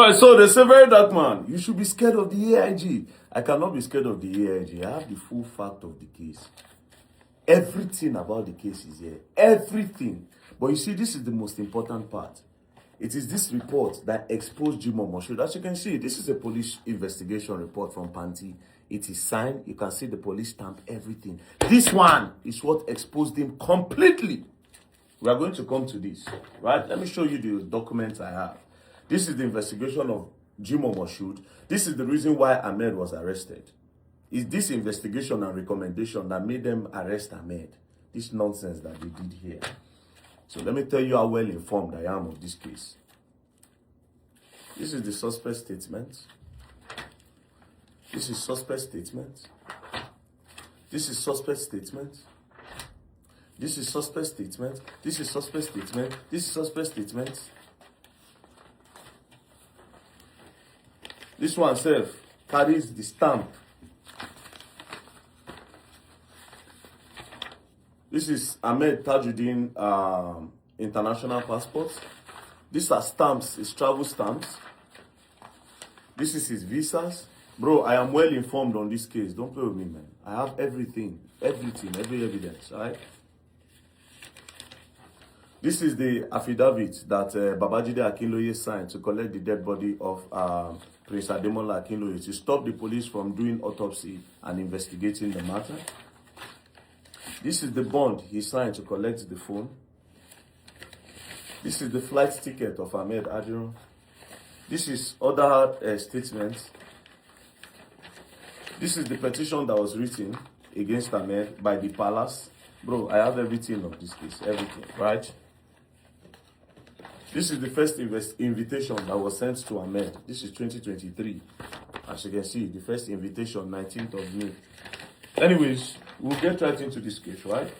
right, so they say, very dark man, you should be scared of the AIG. I cannot be scared of the AIG. I have the full fact of the case. Everything about the case is here. Everything. But you see, this is the most important part. It is this report that exposed Jimohmosh. As you can see, this is a police investigation report from Panti. It is signed. You can see the police stamp, everything. This one is what exposed him completely. We are going to come to this, right? Let me show you the documents I have. This is the investigation of Jimohmosh. This is the reason why Ahmed was arrested. It's this investigation and recommendation that made them arrest Ahmed. This nonsense that they did here. So let me tell you how well informed I am of this case. This is the suspect statement. This is suspect statement. This is suspect statement. This is suspect statement. This is suspect statement. This is suspect statement. This one self carries the stamp. This is Ahmed Tajuddin international passports. These are stamps, his travel stamps. This is his visas. Bro, I am well informed on this case. Don't play with me, man. I have everything, every evidence, all right? This is the affidavit that Babajide Akinloye signed to collect the dead body of Prince Ademola Akinloye to stop the police from doing autopsy and investigating the matter. This is the bond he signed to collect the phone. This is the flight ticket of Ahmed Ajiron. This is other statements. This is the petition that was written against Ahmed by the palace. Bro, I have everything of this case, everything, right? This is the first invitation that was sent to Ahmed. This is 2023. As you can see, the first invitation, 19th of May. Anyways, we'll get right into this case, right?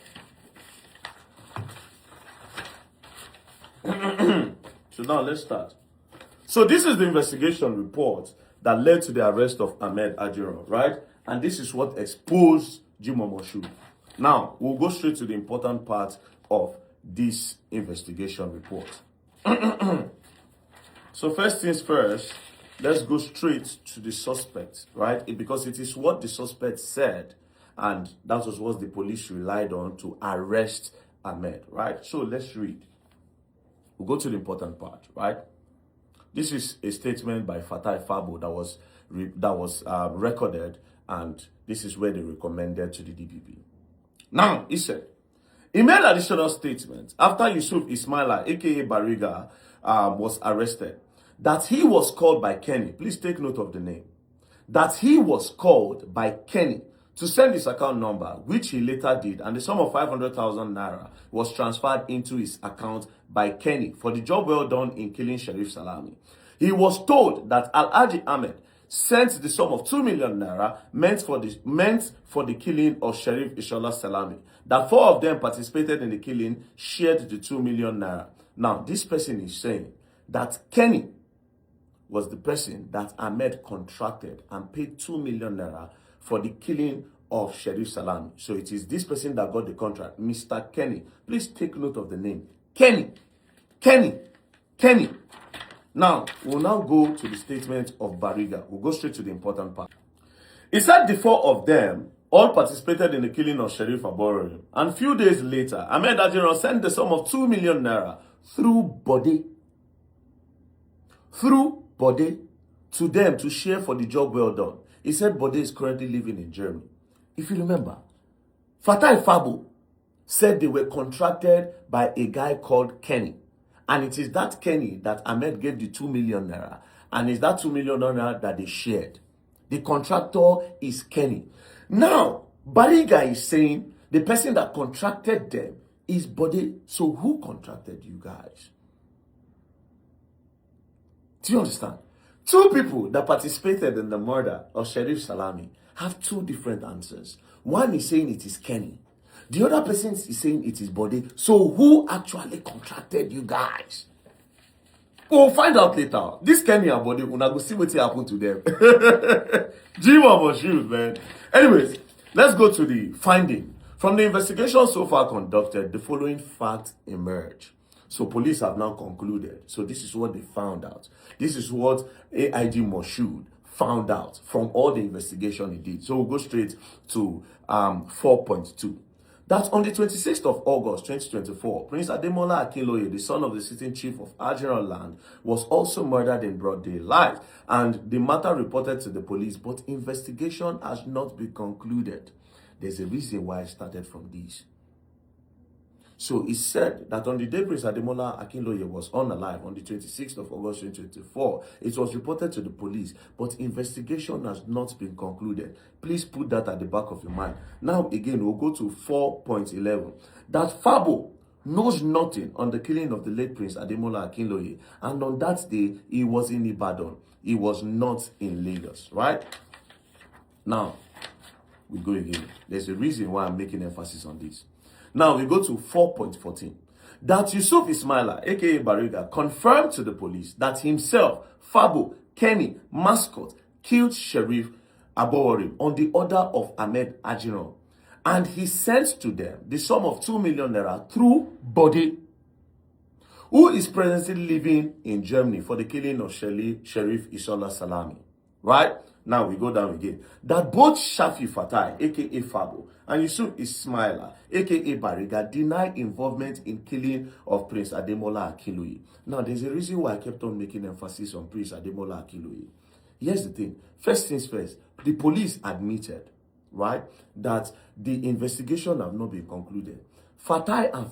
So now let's start. So this is the investigation report that led to the arrest of Ahmed Ajiron, right? And this is what exposed Jimohmosh. Now, we'll go straight to the important part of this investigation report. So first things first, let's go straight to the suspect, right? Because it is what the suspect said, and that was what the police relied on to arrest Ahmed, right? So let's read. We'll go to the important part, right? This is a statement by Fatai Fabo that was recorded, and this is where they recommended to the DPP. Now, he said, he made additional statements after Yusuf Ismaila, aka Bariga, was arrested, that he was called by Kenny. Please take note of the name. That he was called by Kenny to send his account number, which he later did, and the sum of 500,000 naira was transferred into his account by Kenny for the job well done in killing Sheriff Salami. He was told that Alhaji Ahmed sent the sum of 2 million naira meant for the killing of Sheriff Ishola Salami. That 4 of them participated in the killing, shared the 2 million naira. Now, this person is saying that Kenny was the person that Ahmed contracted and paid 2 million naira for the killing of Sheriff Salami. So it is this person that got the contract, Mr. Kenny. Please take note of the name. Kenny. Now, we'll now go to the statement of Bariga. We'll go straight to the important part. He said the 4 of them all participated in the killing of Sheriff Aborim. And few days later, Ahmed Ajiron sent the sum of 2 million naira through Bode to them to share for the job well done. He said Bode is currently living in Germany. If you remember, Fatai Fabo said they were contracted by a guy called Kenny. And it is that Kenny that Ahmed gave the 2 million naira. And it's that 2 million naira that they shared. The contractor is Kenny. Now, Bariga is saying the person that contracted them is Bode. So who contracted you guys? Do you understand? 2 people that participated in the murder of Sheriff Salami have 2 different answers. One is saying it is Kenny. The other person is saying it is Bode. So who actually contracted you guys? We'll find out later. This Kenny and Bode, we're going to see what happened to them. Jimohmosh, man. Anyways, let's go to the finding. From the investigation so far conducted, the following facts emerge. So police have now concluded. So this is what they found out. This is what AIG Moshood found out from all the investigation he did. So we'll go straight to 4.2. That on the 26th of August 2024, Prince Ademola Akinloye, the son of the sitting chief of Ajiran Land, was also murdered in broad daylight. And the matter reported to the police, but investigation has not been concluded. There's a reason why I started from this. So it said that on the day Prince Ademola Akinloye was unalive, on the 26th of August 2024, it was reported to the police, but investigation has not been concluded. Please put that at the back of your mind. Now, again, we'll go to 4.11. That Fabo knows nothing on the killing of the late Prince Ademola Akinloye, and on that day, he was in Ibadan. He was not in Lagos, right? Now, we go again. There's a reason why I'm making emphasis on this. Now we go to 4.14. That Yusuf Ismaila, aka Bariga, confirmed to the police that himself, Fabo, Kenny, Mascot, killed Sheriff Abowarim on the order of Ahmed Ajiran. And he sent to them the sum of 2 million naira through Bode, who is presently living in Germany for the killing of Sheriff Isola Salami. Right? Now we go down again. That both Shafi Fatai, aka Fabo, and Yusuf Ismaila, aka Bariga, deny involvement in killing of Prince Ademola Akinloye. Now, there's a reason why I kept on making emphasis on Prince Ademola Akinloye. Here's the thing. First things first, the police admitted, right, that the investigation have not been concluded. Fatai and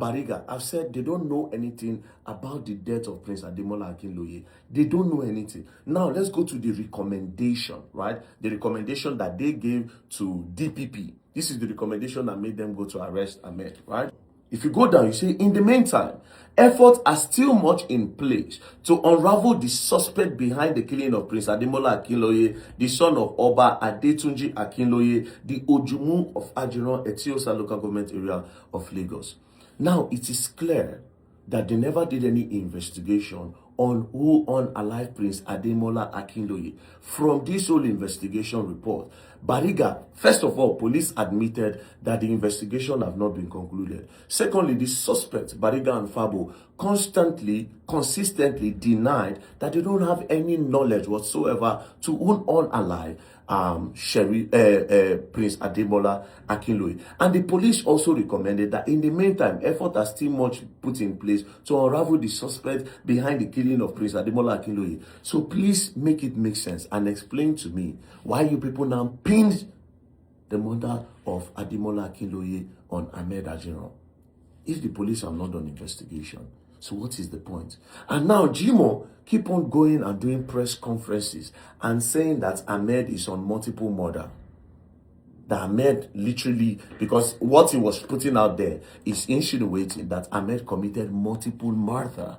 Bariga have said they don't know anything about the death of Prince Ademola Akinloye. They don't know anything. Now, let's go to the recommendation, right? The recommendation that they gave to DPP. This is the recommendation that made them go to arrest Ahmed, right? If you go down, you say, in the meantime, efforts are still much in place to unravel the suspect behind the killing of Prince Ademola Akinloye, the son of Oba Adetunji Akinloye, the Ojumu of Ajiran, Etiosa local government area of Lagos. Now, it is clear that they never did any investigation on who unalive Prince Ademola Akinloye. From this whole investigation report, Bariga, first of all, police admitted that the investigation have not been concluded. Secondly, the suspects, Bariga and Fabo, consistently denied that they don't have any knowledge whatsoever to who unalive Prince Ademola Akinloye. And the police also recommended that in the meantime, effort are still much put in place to unravel the suspect behind the killing of Prince Ademola Akinloye. So please make it make sense and explain to me why you people now pinned the murder of Ademola Akinloye on Ahmed Ajiran if the police have not done investigation. So what is the point? And now Jimo keep on going and doing press conferences and saying that Ahmed is on multiple murder. That Ahmed literally, because what he was putting out there is insinuating that Ahmed committed multiple murder.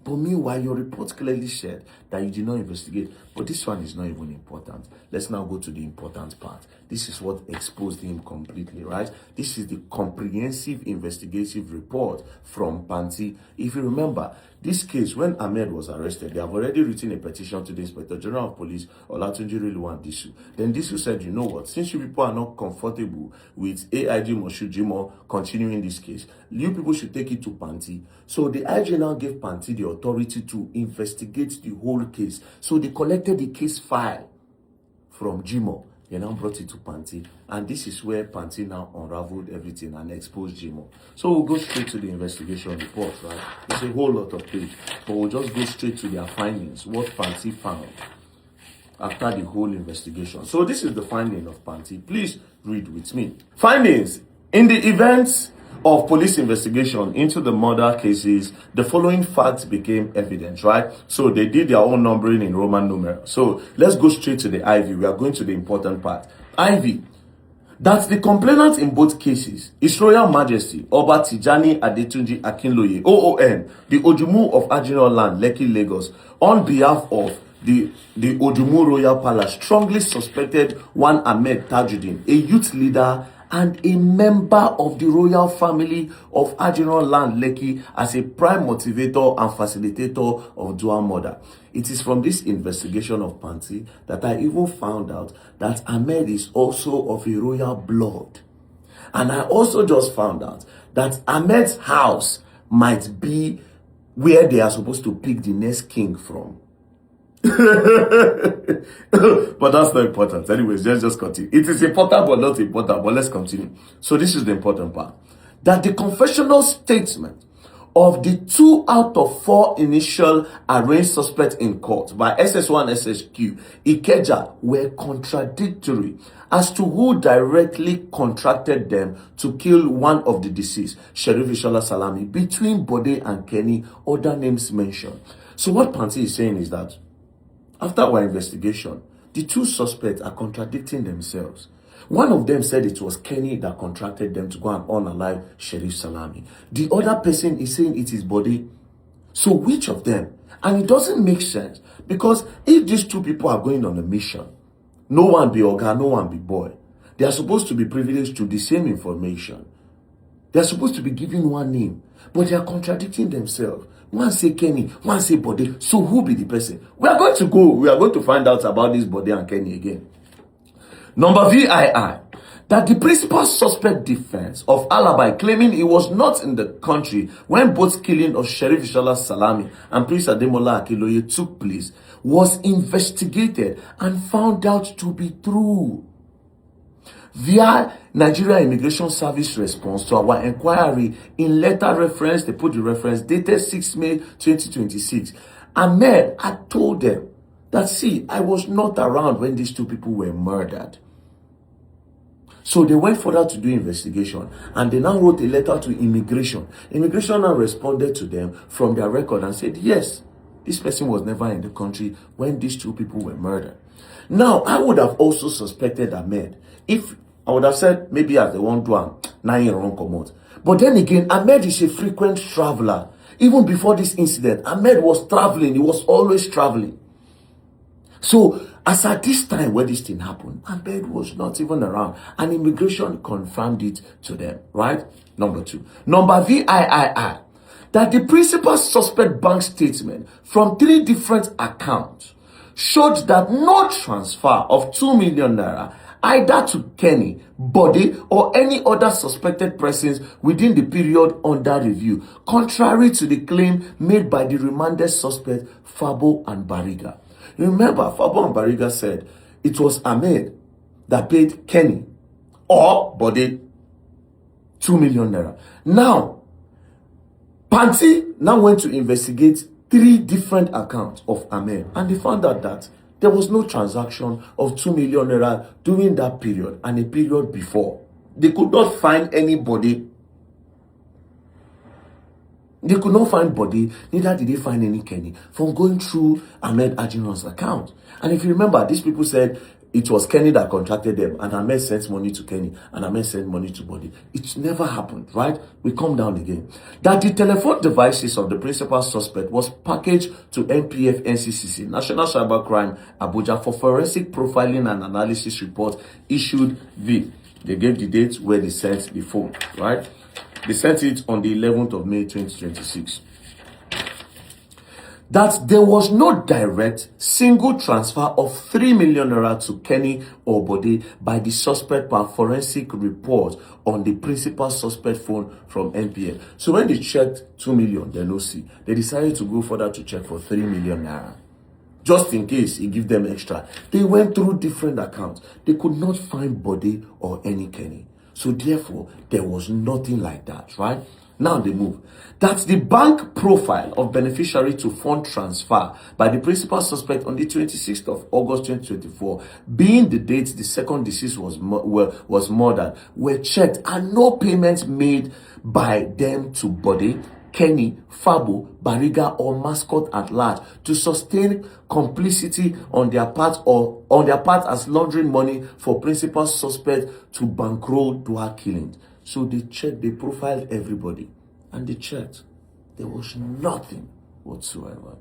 But meanwhile, your report clearly said that you did not investigate. But this one is not even important. Let's now go to the important part. This is what exposed him completely, right? This is the comprehensive investigative report from Panti. If you remember, this case, when Ahmed was arrested, they have already written a petition to the Inspector General of Police, Olatunji Reluwan Disu. Then Disu said, you know what, since you people are not comfortable with AIG Moshood Jimo continuing this case, you people should take it to Panti. So the IG now gave Panti the authority to investigate the whole case. So they collected the case file from Jimo. They now brought it to Panti, and this is where Panti now unraveled everything and exposed Jimo. So we'll go straight to the investigation report, right? It's a whole lot of page, but we'll just go straight to their findings, what Panti found after the whole investigation. So this is the finding of Panti. Please read with me. Findings. In the events of police investigation into the murder cases, the following facts became evident, right? So they did their own numbering in Roman numeral. So let's go straight to the IV. We are going to the important part. IV. That the complainant in both cases is Royal Majesty Oba Tijani Adetunji Akinloye, OON, the Ojumu of Ajiran Land, Lekki, Lagos, on behalf of the Ojumu Royal Palace, strongly suspected one Ahmed Tajuddin, a youth leader and a member of the royal family of Ajiran Land, Lekki, as a prime motivator and facilitator of dual murder. It is from this investigation of Panti that I even found out that Ahmed is also of a royal blood. And I also just found out that Ahmed's house might be where they are supposed to pick the next king from. But that's not important. Anyways, let's just continue. It is important but not important, but let's continue. So this is the important part. That the confessional statement of the 2 out of 4 initial arraigned suspects in court by SS1 SSQ Ikeja were contradictory as to who directly contracted them to kill one of the deceased, Sheriff Ishola Salami, between Bode and Kenny, other names mentioned. So what Panti is saying is that after our investigation, the 2 suspects are contradicting themselves. One of them said it was Kenny that contracted them to go and unalive Sheriff Salami. The other person is saying it is Bode. So which of them? And it doesn't make sense, because if these 2 people are going on a mission, no one be Oga, no one be boy, they are supposed to be privileged to the same information. They are supposed to be given one name, but they are contradicting themselves. One say Kenny, one say Bode. So who be the person? We are going to find out about this Bode and Kenny again. Number VII, that the principal suspect defense of alibi, claiming he was not in the country when both killing of Sheriff Ishola Salami and Prince Ademola Akinloye took place, was investigated and found out to be true. Via Nigeria Immigration Service response to our inquiry in letter reference, they put the reference dated 6 May 2026, Ahmed had told them that, see, I was not around when these 2 people were murdered. So they went further to do investigation, and they now wrote a letter to immigration. Immigration now responded to them from their record and said, yes, this person was never in the country when these 2 people were murdered. Now, I would have also suspected Ahmed if I would have said maybe as they want to 9 year old come out. But then again, Ahmed is a frequent traveler. Even before this incident, Ahmed was traveling. He was always traveling. So, as at this time where this thing happened, Ahmed was not even around. And immigration confirmed it to them, right? Number 2. Number VIII, that the principal suspect bank statement from 3 different accounts showed that no transfer of 2 million naira either to Kenny, Bode, or any other suspected persons within the period under review, contrary to the claim made by the remanded suspect Fabo and Bariga. Remember, Fabo and Bariga said it was Ahmed that paid Kenny or Bode 2 million naira. Now, Panti now went to investigate 3 different accounts of Ahmed, and they found out that there was no transaction of 2 million naira during that period and a period before. They could not find anybody. They could not find Bode, neither did they find any Kenny from going through Ahmed Ajinron's account. And if you remember, these people said it was Kenny that contracted them, and Ahmed sent money to Kenny, and Ahmed sent money to Bode. It never happened, right? We come down again. That the telephone devices of the principal suspect was packaged to NPF NCCC, National Cybercrime Abuja, for forensic profiling and analysis report issued V. They gave the date where they sent the phone, right? They sent it on the 11th of May 2026. That there was no direct single transfer of 3 million naira to Kenny or Bode by the suspect per forensic report on the principal suspect phone from NPF. So when they checked 2 million, they no see. They decided to go further to check for 3 million naira. Just in case he give them extra. They went through different accounts. They could not find Bode or any Kenny. So therefore, there was nothing like that, right? Now they move. That's the bank profile of beneficiary to fund transfer by the principal suspect on the 26th of August 2024, being the date the second deceased was murdered, were checked and no payments made by them to Bode, Kenny, Fabo, Bariga, or Mascot at large to sustain complicity on their part as laundering money for principal suspect to bankroll Dua killings. So they checked, they profiled everybody, and they checked. There was nothing whatsoever.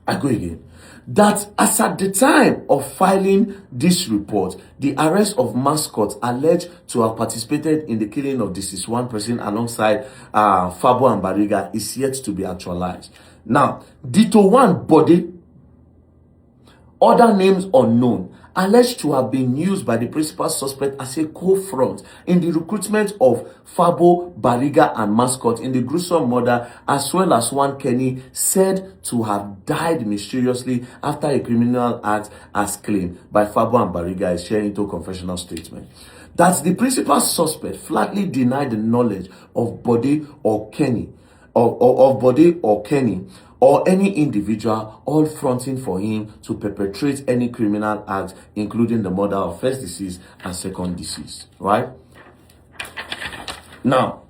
I go again. That as at the time of filing this report, the arrest of Mascot alleged to have participated in the killing of deceased one person alongside Fabo and Bariga is yet to be actualized. Now, Dito One Bode other names unknown, alleged to have been used by the principal suspect as a co-front in the recruitment of Fabo, Bariga, and Mascot in the gruesome murder, as well as one Kenny said to have died mysteriously after a criminal act, as claimed by Fabo and Bariga, is sharing into confessional statement. That the principal suspect flatly denied the knowledge of Bode or Kenny, of Bode or Kenny, or any individual, all fronting for him to perpetrate any criminal act, including the murder of first deceased and second deceased, right? Now,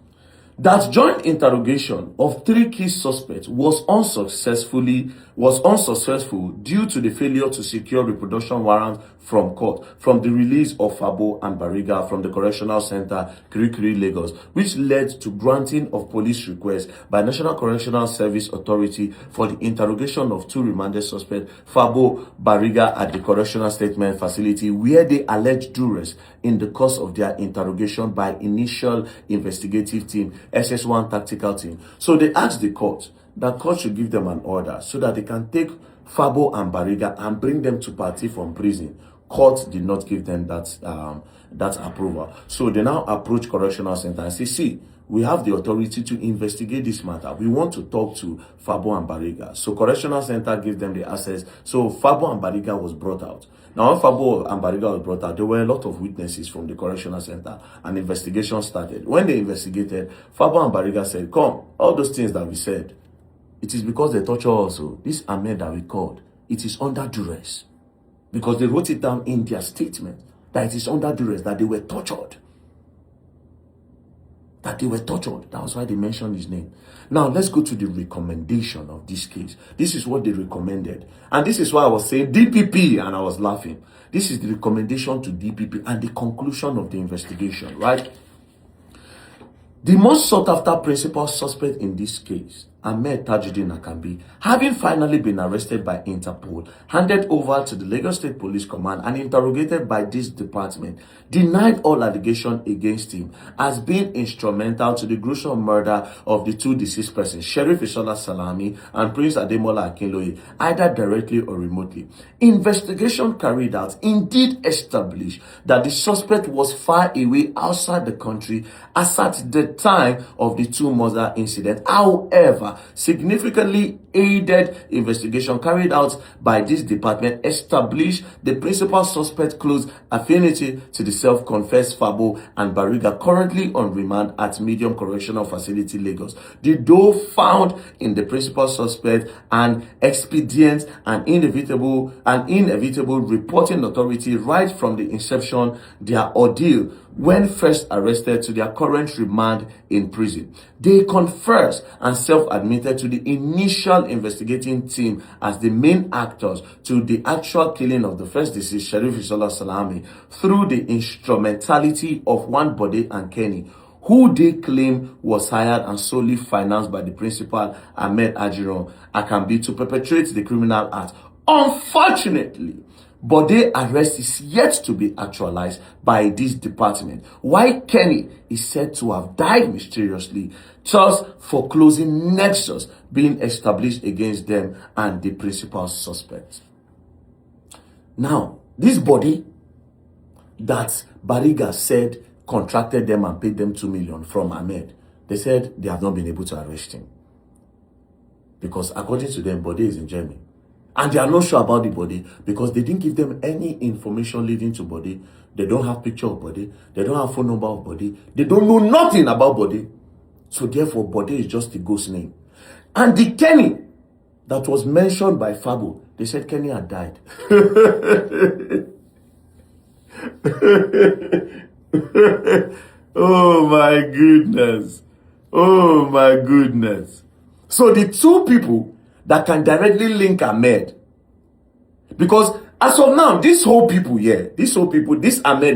that joint interrogation of 3 key suspects was unsuccessful due to the failure to secure reproduction warrants from court from the release of Fabo and Bariga from the Correctional Center, Kirikiri, Lagos, which led to granting of police requests by National Correctional Service Authority for the interrogation of 2 remanded suspects, Fabo, Bariga, at the Correctional Statement Facility, where they alleged duress in the course of their interrogation by initial investigative team, SS1 tactical team. So they asked the court that court should give them an order so that they can take Fabo and Bariga and bring them to party from prison. Court did not give them that approval. So they now approach Correctional Center and say, see, we have the authority to investigate this matter. We want to talk to Fabo and Bariga. So Correctional Center gave them the access. So Fabo and Bariga was brought out. Now, when Fabo and Bariga was brought out, there were a lot of witnesses from the Correctional Center, and investigation started. When they investigated, Fabo and Bariga said, come, all those things that we said, it is because they torture also. This Ahmed that we called, it is under duress. Because they wrote it down in their statement that it is under duress, that they were tortured. That they were tortured. That was why they mentioned his name. Now, let's go to the recommendation of this case. This is what they recommended. And this is why I was saying DPP, and I was laughing. This is the recommendation to DPP and the conclusion of the investigation, right? The most sought-after principal suspect in this case, Ahmed Tajuddin Akambi, having finally been arrested by Interpol, handed over to the Lagos State Police Command and interrogated by this department, denied all allegations against him as being instrumental to the gruesome murder of the 2 deceased persons, Sheriff Isola Salami and Prince Ademola Akinloye, either directly or remotely. Investigation carried out indeed established that the suspect was far away outside the country as at the time of the 2 murder incident. However, significantly aided investigation carried out by this department established the principal suspect close affinity to the self-confessed Fabo and Bariga, currently on remand at Medium Correctional Facility, Lagos. The doe found in the principal suspect an expedient and inevitable reporting authority right from the inception their ordeal when first arrested to their current remand in prison. They confessed and self-admitted to the initial investigating team as the main actors to the actual killing of the first deceased, Sheriff Isola Salami, through the instrumentality of one Bode and Kenny, who they claim was hired and solely financed by the principal, Ahmed Ajiron Akambi, to perpetrate the criminal act. Unfortunately, Bode's arrest is yet to be actualized by this department, while Kenny is said to have died mysteriously, thus foreclosing nexus being established against them and the principal suspect. Now, this Bode that Bariga said contracted them and paid them 2 million from Ahmed, they said they have not been able to arrest him. Because according to them, Bode is in Germany. And they are not sure about the Bode because they didn't give them any information leading to Bode. They don't have picture of Bode. They don't have phone number of Bode. They don't know nothing about Bode. So therefore, Bode is just a ghost name. And the Kenny that was mentioned by Fabo, they said Kenny had died. Oh my goodness. Oh my goodness. So the 2 people that can directly link Ahmed. Because as of now, this Ahmed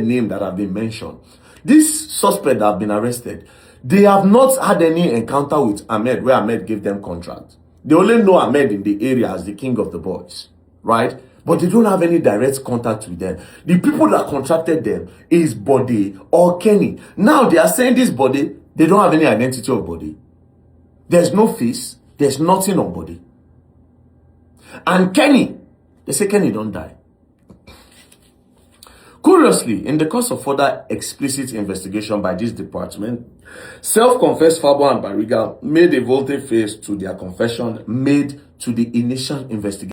name that have been mentioned, this suspect that have been arrested, they have not had any encounter with Ahmed where Ahmed gave them contract. They only know Ahmed in the area as the king of the boys, right? But they don't have any direct contact with them. The people that contracted them is Bode or Kenny. Now they are saying this Bode, they don't have any identity of Bode. There's no face, there's nothing on Bode. And Kenny They say Kenny don't die. Curiously, in the course of further explicit investigation by this department, self-confessed Fabo and Bariga made a volte-face to their confession made to the initial investigation.